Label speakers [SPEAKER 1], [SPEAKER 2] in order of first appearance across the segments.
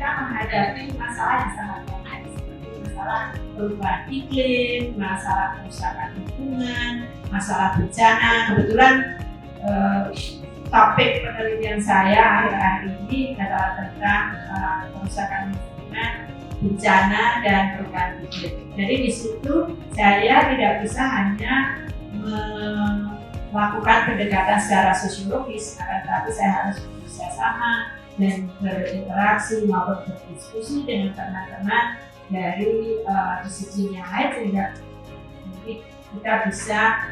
[SPEAKER 1] kita menghadapi masalah yang sangat kompleks seperti masalah perubahan iklim, masalah kerusakan lingkungan, masalah bencana. Kebetulan topik penelitian saya akhir-akhir ini adalah tentang kerusakan lingkungan, bencana, dan perubahan iklim. Jadi di situ saya tidak bisa hanya melakukan pendekatan secara sosiologis, tetapi saya harus bekerja sama dan berinteraksi maupun berdiskusi dengan teman-teman dari disiplin yang lain sehingga kita bisa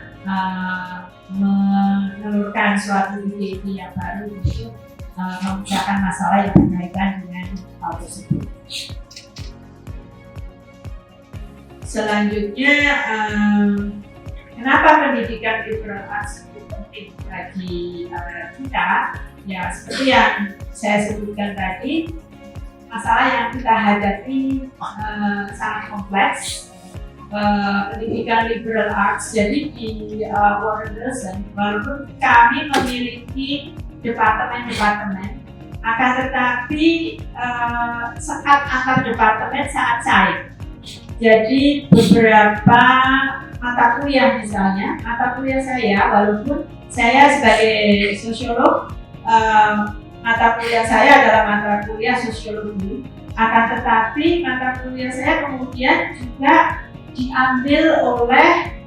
[SPEAKER 1] menelurkan suatu ide-ide yang baru untuk memecahkan masalah yang berkaitan dengan hal tersebut. Selanjutnya, kenapa pendidikan liberal arts itu penting bagi kita? Ya, seperti yang saya sebutkan tadi, masalah yang kita hadapi sangat kompleks. Pendidikan liberal arts, jadi di Warren Wilson, walaupun kami memiliki departemen-departemen, akan tetapi sekat antar departemen sangat cair. Jadi beberapa mata kuliah, misalnya mata kuliah saya, walaupun saya sebagai sosiolog, mata kuliah saya adalah mata kuliah sosiologi, akan tetapi mata kuliah saya kemudian juga diambil oleh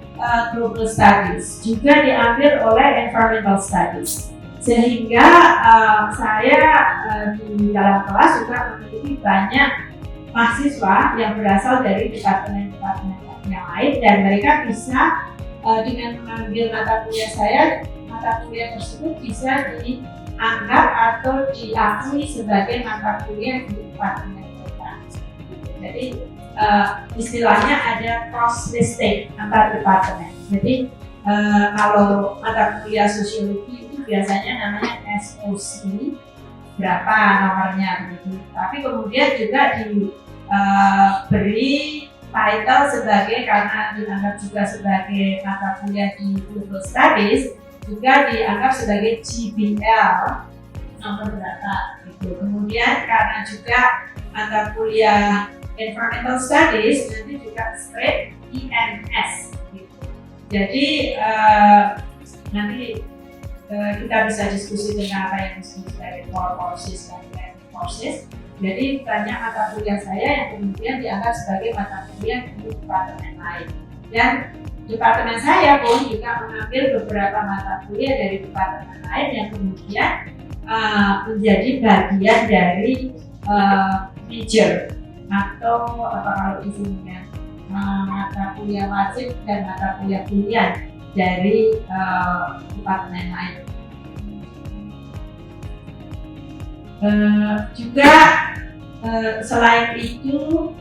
[SPEAKER 1] global studies, juga diambil oleh environmental studies, sehingga saya di dalam kelas juga memiliki banyak mahasiswa yang berasal dari departemen-departemen yang lain, dan mereka bisa dengan mengambil mata kuliah saya, mata kuliah tersebut bisa dianggap atau diakui sebagai mata kuliah di departemen mereka. Jadi istilahnya ada cross listing antar departemen. Jadi kalau mata kuliah sosiologi itu biasanya namanya SOC, berapa nomornya begitu. Tapi kemudian juga diberi title sebagai, karena dianggap juga sebagai mata kuliah di Global Studies, juga dianggap sebagai GBL nomor berapa gitu. Kemudian karena juga mata kuliah Environmental Studies nanti juga straight ENS gitu. Jadi nanti kita bisa diskusi tentang apa yang disebut sebagai core courses dan academic courses. Jadi banyak mata kuliah saya yang kemudian dianggap sebagai mata kuliah di departemen lain, dan departemen saya pun juga mengambil beberapa mata kuliah dari departemen lain yang kemudian menjadi bagian dari major atau kalau isinya mata kuliah wajib dan mata kuliah pilihan dari departemen lain. Juga selain itu,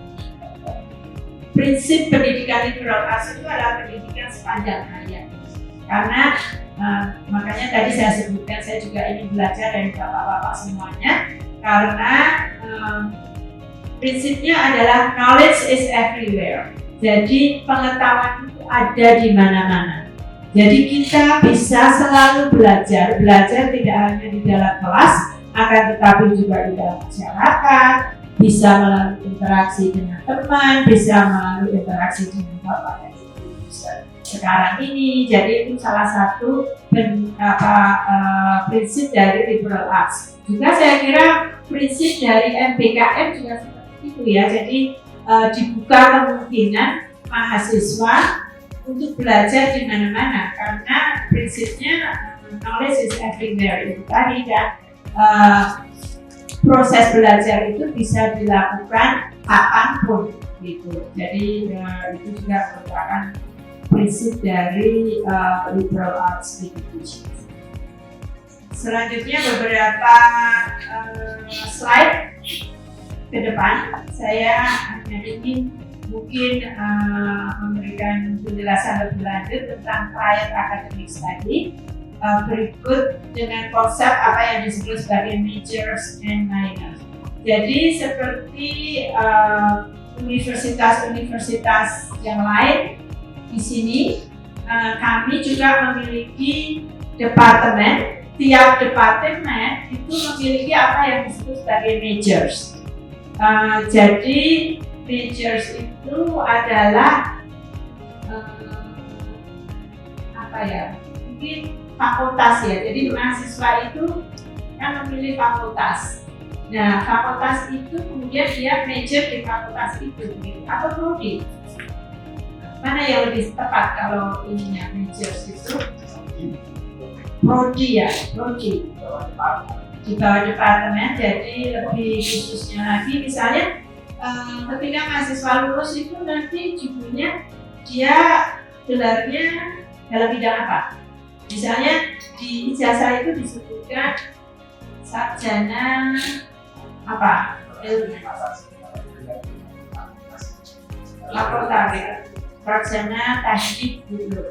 [SPEAKER 1] prinsip pendidikan liberal arts itu adalah pendidikan sepanjang hayat. Karena makanya tadi saya sebutkan, saya juga ingin belajar dari bapak-bapak semuanya, karena prinsipnya adalah knowledge is everywhere. Jadi pengetahuan itu ada di mana-mana. Jadi kita bisa selalu belajar tidak hanya di dalam kelas, akan tetapi juga di dalam masyarakat, bisa melalui interaksi dengan teman, bisa melalui interaksi dengan bapak dan ibu sekarang ini. Jadi itu salah satu prinsip dari liberal arts. Juga saya kira prinsip dari MBKM juga seperti itu ya. Jadi dibuka kemungkinan mahasiswa untuk belajar di mana-mana, karena prinsipnya knowledge is everywhere itu tadi, dan proses belajar itu bisa dilakukan kapanpun gitu. Jadi itu juga merupakan prinsip dari liberal arts education. Selanjutnya beberapa slide ke depan, saya hanya ingin mungkin memberikan penjelasan lebih lanjut tentang triad academic study. Berikut dengan konsep apa yang disebut sebagai majors and minors. Jadi seperti universitas-universitas yang lain, di sini kami juga memiliki departemen. Tiap departemen itu memiliki apa yang disebut sebagai majors. Jadi majors itu adalah mungkin fakultas ya. Jadi mahasiswa itu kan memilih fakultas. Nah, fakultas itu kemudian dia major di fakultas itu, atau prodi. Mana yang lebih tepat kalau ininya majors itu? Prodi ya, prodi. Di bawah departemen, jadi lebih khususnya lagi, misalnya ketika mahasiswa lulus itu nanti judulnya dia gelarnya dalam bidang apa? Misalnya di ijazah itu disebutkan sarjana apa? Laboratorium, sarjana teknik gitu.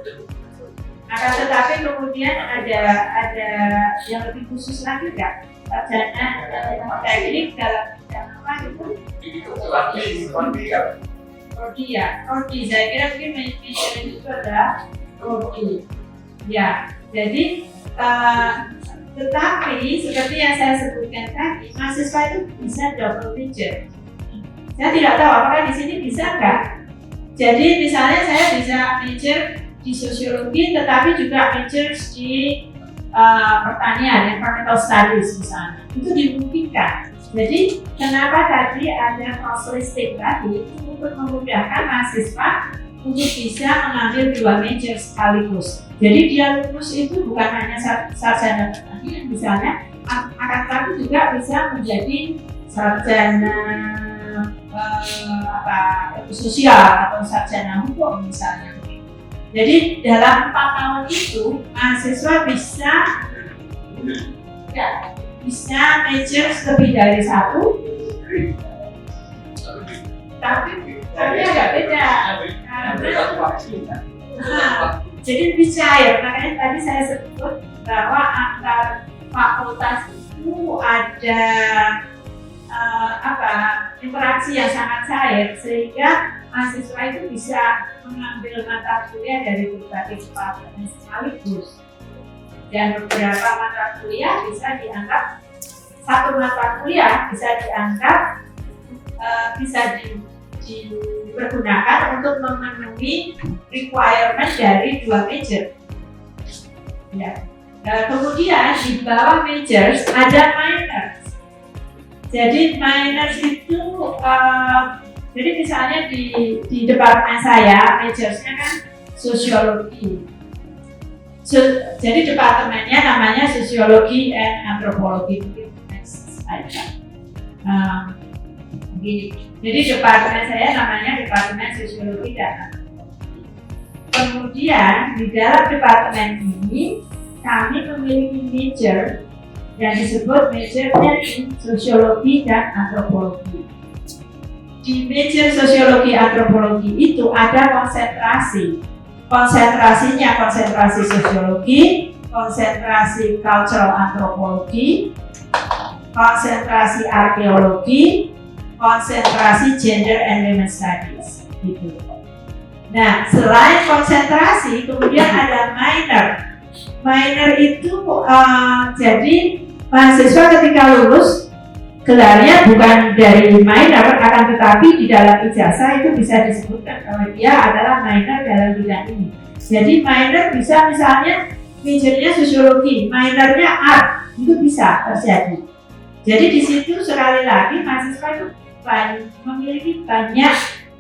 [SPEAKER 1] Akan tetapi kemudian ada yang lebih khusus lagi nggak? Sarjana teknik dalam bidang apa gitu? Prodi ya, prodi. Saya kira mungkin major itu adalah prodi. Ya, jadi tetapi seperti yang saya sebutkan tadi, mahasiswa itu bisa double major. Saya tidak tahu apakah di sini bisa nggak. Jadi misalnya saya bisa major di sosiologi, tetapi juga major di pertanian, environmental studies misalnya. Itu dimungkinkan. Jadi kenapa tadi ada cross-listing tadi untuk memudahkan mahasiswa untuk bisa mengambil dua major sekaligus. Jadi dia lulus itu bukan hanya sarjana pertanian misalnya, akan tetapi juga bisa menjadi sarjana sosial atau sarjana hukum misalnya. Jadi dalam 4 tahun itu mahasiswa bisa major lebih dari 1, tapi agak beda. Jadi lebih cair, makanya tadi saya sebut bahwa antar fakultas itu ada interaksi yang sangat cair, sehingga mahasiswa itu bisa mengambil mata kuliah dari berbagai departemen sekaligus. Dan beberapa mata kuliah bisa dianggap, satu mata kuliah bisa dianggap bisa dipergunakan untuk memenuhi requirement dari 2 major. Ya. Kemudian di bawah majors ada minors. Jadi minors itu, jadi misalnya di departemen saya majorsnya kan sosiologi. Jadi departemennya namanya sosiologi and antropologi. Jadi departemen saya namanya departemen sosiologi dan antropologi. Kemudian di dalam departemen ini kami memiliki major yang disebut majornya di sosiologi dan antropologi. Di major sosiologi antropologi itu ada konsentrasi. Konsentrasinya konsentrasi sosiologi, konsentrasi cultural antropologi, konsentrasi arkeologi, konsentrasi gender and women studies gitu. Nah, selain konsentrasi kemudian ada minor. Minor itu jadi mahasiswa ketika lulus gelarnya bukan dari minor, akan tetapi di dalam ijazah itu bisa disebutkan kalau dia adalah minor dalam bidang ini. Jadi minor bisa misalnya majornya sosiologi, minornya art, itu bisa terjadi. Jadi di situ sekali lagi mahasiswa itu memiliki banyak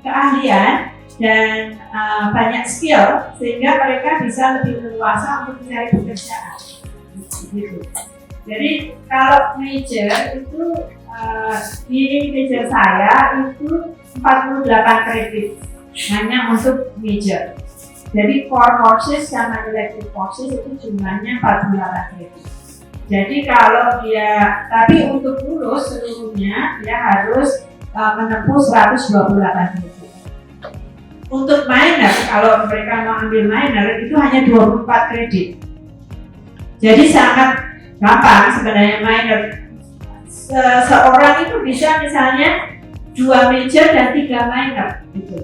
[SPEAKER 1] keahlian dan banyak skill sehingga mereka bisa lebih leluasa untuk mencari pekerjaan. Gitu. Jadi kalau major itu di major saya itu 48 kredit hanya untuk major. Jadi core courses sama elective courses itu jumlahnya 48 kredit. Jadi kalau dia, tapi untuk lulus seluruhnya dia harus menempuh 128 kredit. Untuk minor, kalau mereka mau ambil minor itu hanya 24 kredit. Jadi sangat gampang sebenarnya minor. Seorang itu bisa misalnya 2 major dan 3 minor gitu.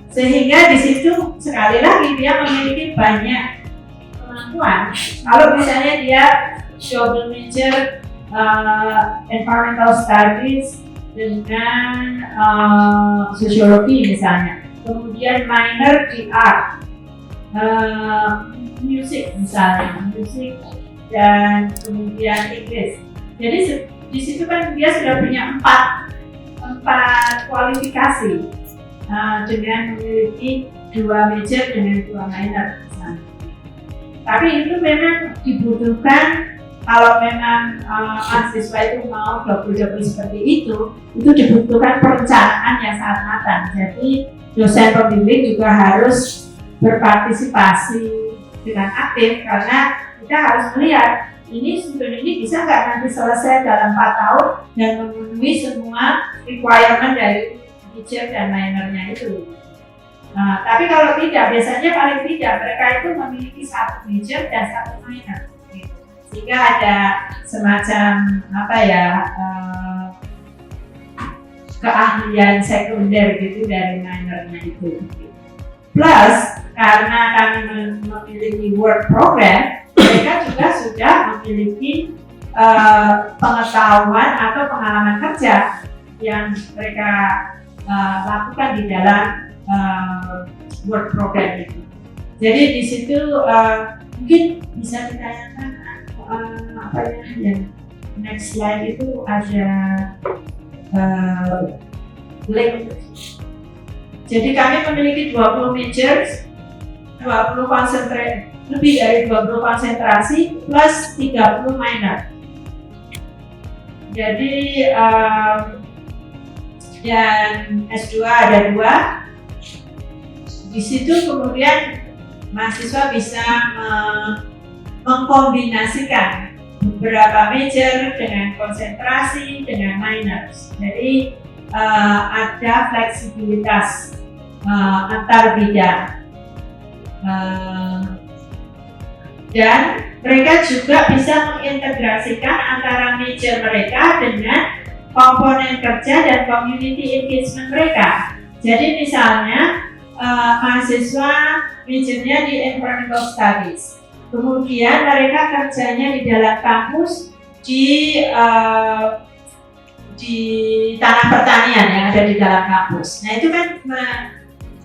[SPEAKER 1] Sehingga di situ sekali lagi dia memiliki banyak kemampuan. Kalau misalnya dia double major environmental studies dengan sosiologi misalnya, kemudian minor di art, musik misalnya, musik dan kemudian Inggris. Jadi di situ kan dia sudah punya empat kualifikasi dengan memiliki 2 major dengan 2 minor misalnya. Tapi itu memang dibutuhkan kalau memang mahasiswa itu mau double seperti itu dibutuhkan perencanaan yang sangat matang. Jadi dosen pembimbing juga harus berpartisipasi dengan aktif karena kita harus melihat ini student ini bisa nggak nanti selesai dalam 4 tahun dan memenuhi semua requirement dari major dan minornya itu. Tapi kalau tidak, biasanya paling tidak mereka itu memiliki 1 major dan 1 minor. Sehingga ada semacam keahlian sekunder gitu dari minornya itu. Plus karena kami memiliki work program, mereka juga sudah memiliki pengetahuan atau pengalaman kerja yang mereka lakukan di dalam work program itu. Jadi di situ mungkin bisa ditayangkan yang next slide itu ada link. Jadi kami memiliki 20 majors, 20 konsentrasi, lebih dari 20 konsentrasi plus 30 minor. Jadi dan S2 ada 2. Di situ kemudian mahasiswa bisa mengkombinasikan beberapa major dengan konsentrasi dengan minors. Jadi ada fleksibilitas antar bidang dan mereka juga bisa mengintegrasikan antara major mereka dengan komponen kerja dan community engagement mereka. Jadi misalnya mahasiswa majornya di environmental studies, kemudian mereka kerjanya di dalam kampus di tanah pertanian yang ada di dalam kampus. Nah itu kan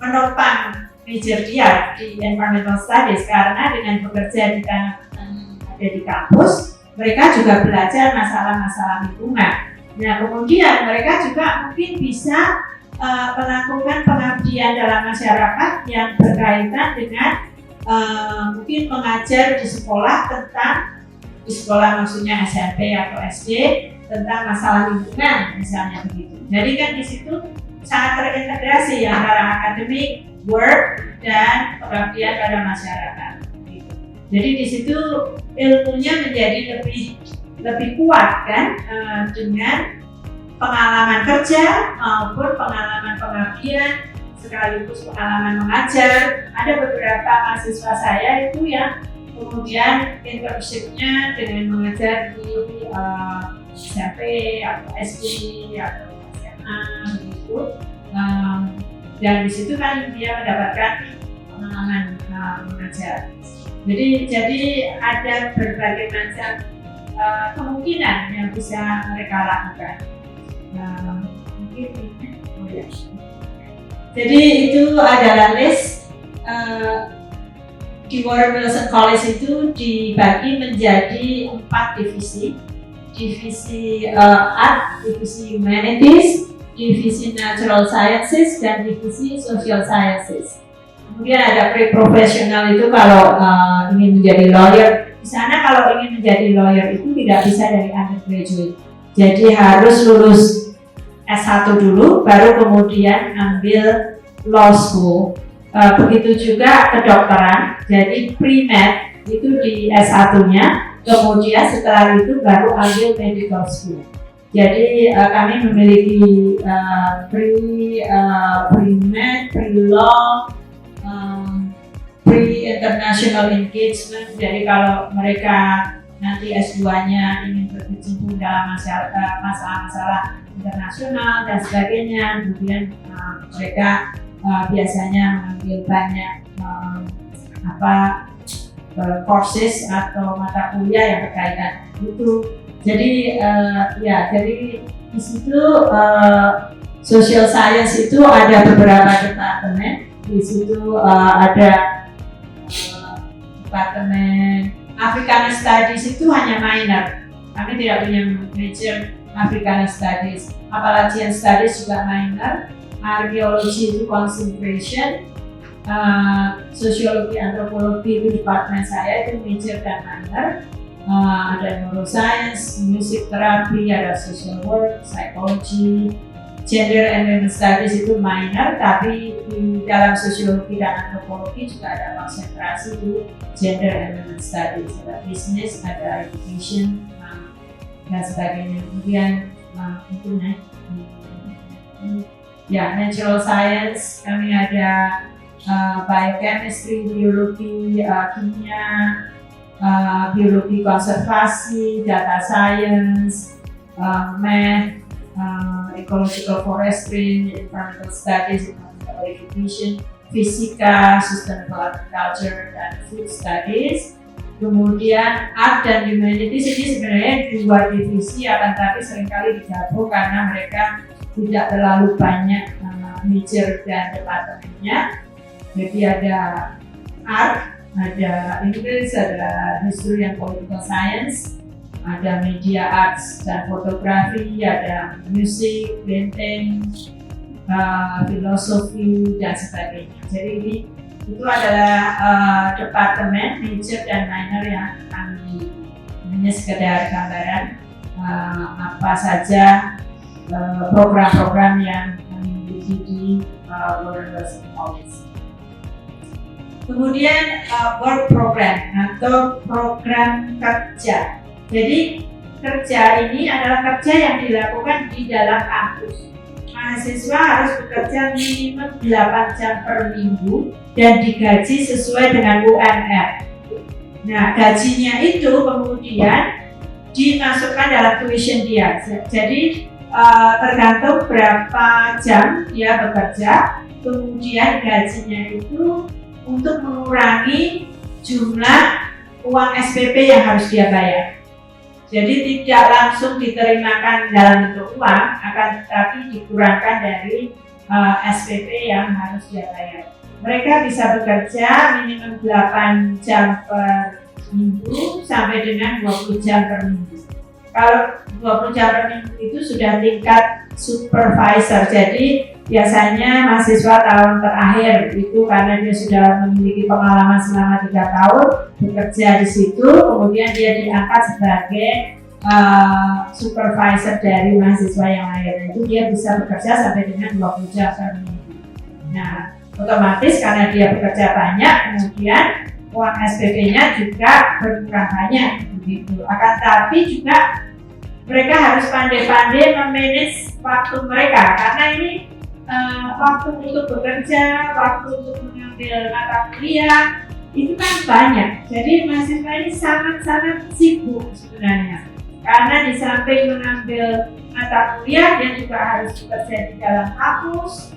[SPEAKER 1] menopang major dia di environmental studies karena dengan bekerja di tanah pertanian yang ada di kampus, mereka juga belajar masalah-masalah lingkungan. Nah kemudian mereka juga mungkin bisa melakukan pengabdian dalam masyarakat yang berkaitan dengan mungkin mengajar di sekolah maksudnya SMP atau SD tentang masalah lingkungan misalnya begitu. Jadi kan di situ sangat terintegrasi antara academic work dan pengabdian pada masyarakat. Gitu. Jadi di situ ilmunya menjadi lebih kuat kan dengan pengalaman kerja maupun pengalaman pengabdian sekaligus pengalaman mengajar. Ada beberapa mahasiswa saya itu yang kemudian internship-nya dengan mengajar di SMP atau SD atau SMA begitu, dan di situ kan dia mendapatkan pengalaman mengajar. Jadi ada berbagai macam kemungkinan yang bisa mereka lakukan. Jadi itu adalah list. Di Warren Wilson College itu dibagi menjadi 4 divisi. Divisi Art, divisi Humanities, divisi Natural Sciences, dan divisi Social Sciences. Kemudian ada pre-professional itu kalau ingin menjadi lawyer. Di sana kalau ingin menjadi lawyer itu tidak bisa dari undergraduate. Jadi harus lulus S1 dulu, baru kemudian ambil law school. Begitu juga kedokteran, jadi pre-med itu di S1-nya, kemudian setelah itu baru ambil medical school. Jadi kami memiliki pre-med, pre-law, pre-international engagement. Jadi kalau mereka nanti S2-nya ingin berkecimpung dalam masalah-masalah internasional dan sebagainya, kemudian mereka biasanya mengambil banyak courses atau mata kuliah yang berkaitan itu. Jadi jadi Di situ social science itu ada beberapa departemen. Di situ ada departemen Africana Studies itu hanya minor. Kami tidak punya major Africana Studies. Appalachian Studies juga minor. Arkeologi itu concentration. Sosiologi, antropologi itu departemen saya itu major dan minor. Ada neuroscience, music therapy, ada social work, psychology, gender and women studies itu minor, tapi di dalam sosiologi dan antropologi juga ada konsentrasi di gender and women studies, ada business, ada education, dan sebagainya. Kemudian itu ya natural science, kami ada biochemistry, biologi, kimia, biologi konservasi, data science, math, ecological forestry, environmental studies, environmental education, fisika, sustainable agriculture, dan food studies. Kemudian art dan humanities ini sebenarnya dua divisi, akan tapi seringkali digabung karena mereka tidak terlalu banyak major dan departemennya. Jadi ada art, ada English, ada history and political science, ada media arts dan fotografi, ada music, painting, filosofi, dan sebagainya. Jadi ini itu adalah departemen major dan minor yang kami hanya sekedar gambaran apa saja program-program yang kami miliki di World University College. Kemudian work program atau program kerja. Jadi kerja ini adalah kerja yang dilakukan di dalam kampus. Mahasiswa harus bekerja minimum 8 jam per minggu dan digaji sesuai dengan UMR. Nah, gajinya itu kemudian dimasukkan dalam tuition dia. Jadi tergantung berapa jam dia bekerja, kemudian gajinya itu untuk mengurangi jumlah uang SPP yang harus dia bayar. Jadi tidak langsung diterimakan dalam bentuk uang, akan tetapi dikurangkan dari SPP yang harus dia bayar. Mereka bisa bekerja minimum 8 jam per minggu sampai dengan 20 jam per minggu. Kalau 20 jam per minggu itu sudah tingkat supervisor, jadi biasanya mahasiswa tahun terakhir itu karena dia sudah memiliki pengalaman selama 3 tahun bekerja di situ, kemudian dia diangkat sebagai supervisor dari mahasiswa yang lain. Itu dia bisa bekerja sampai dengan 20 jam per minggu. Nah, otomatis karena dia bekerja banyak, kemudian uang SPP-nya juga berkurang banyak begitu. Akan tapi juga mereka harus pandai-pandai memanage waktu mereka karena ini waktu untuk bekerja, waktu untuk mengambil mata kuliah itu kan banyak. Jadi mahasiswa ini sangat-sangat sibuk sebenarnya. Karena di samping mengambil mata kuliah, dia juga harus bekerja di dalam kampus.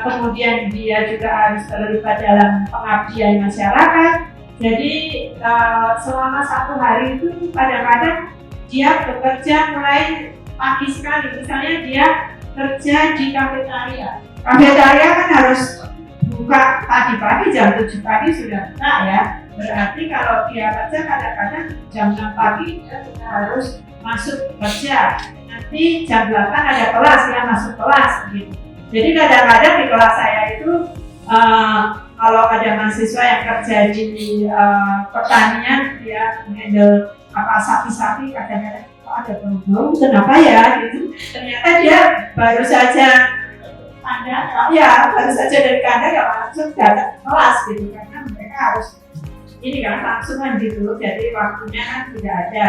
[SPEAKER 1] Kemudian dia juga harus terlibat dalam pengabdian masyarakat. Jadi selama 1 hari itu kadang-kadang dia bekerja mulai pagi sekali. Misalnya dia kerja di kafetaria. Kafetaria kan harus buka pagi-pagi, jam 7 pagi sudah buka ya. Berarti kalau dia kerja kadang-kadang jam 6 pagi dia harus masuk kerja. Nanti jam 8 ada kelas, dia masuk kelas gitu. Jadi kadang-kadang di kelas saya itu kalau ada mahasiswa yang kerja di pertanian, dia handle sapi-sapi, kadang-kadang ada bau, kenapa ya gitu. Ternyata dia baru saja baru saja dari kandang ya langsung datang kelas gitu, karena mereka harus ini kan langsungan gitu, jadi waktunya kan tidak ada.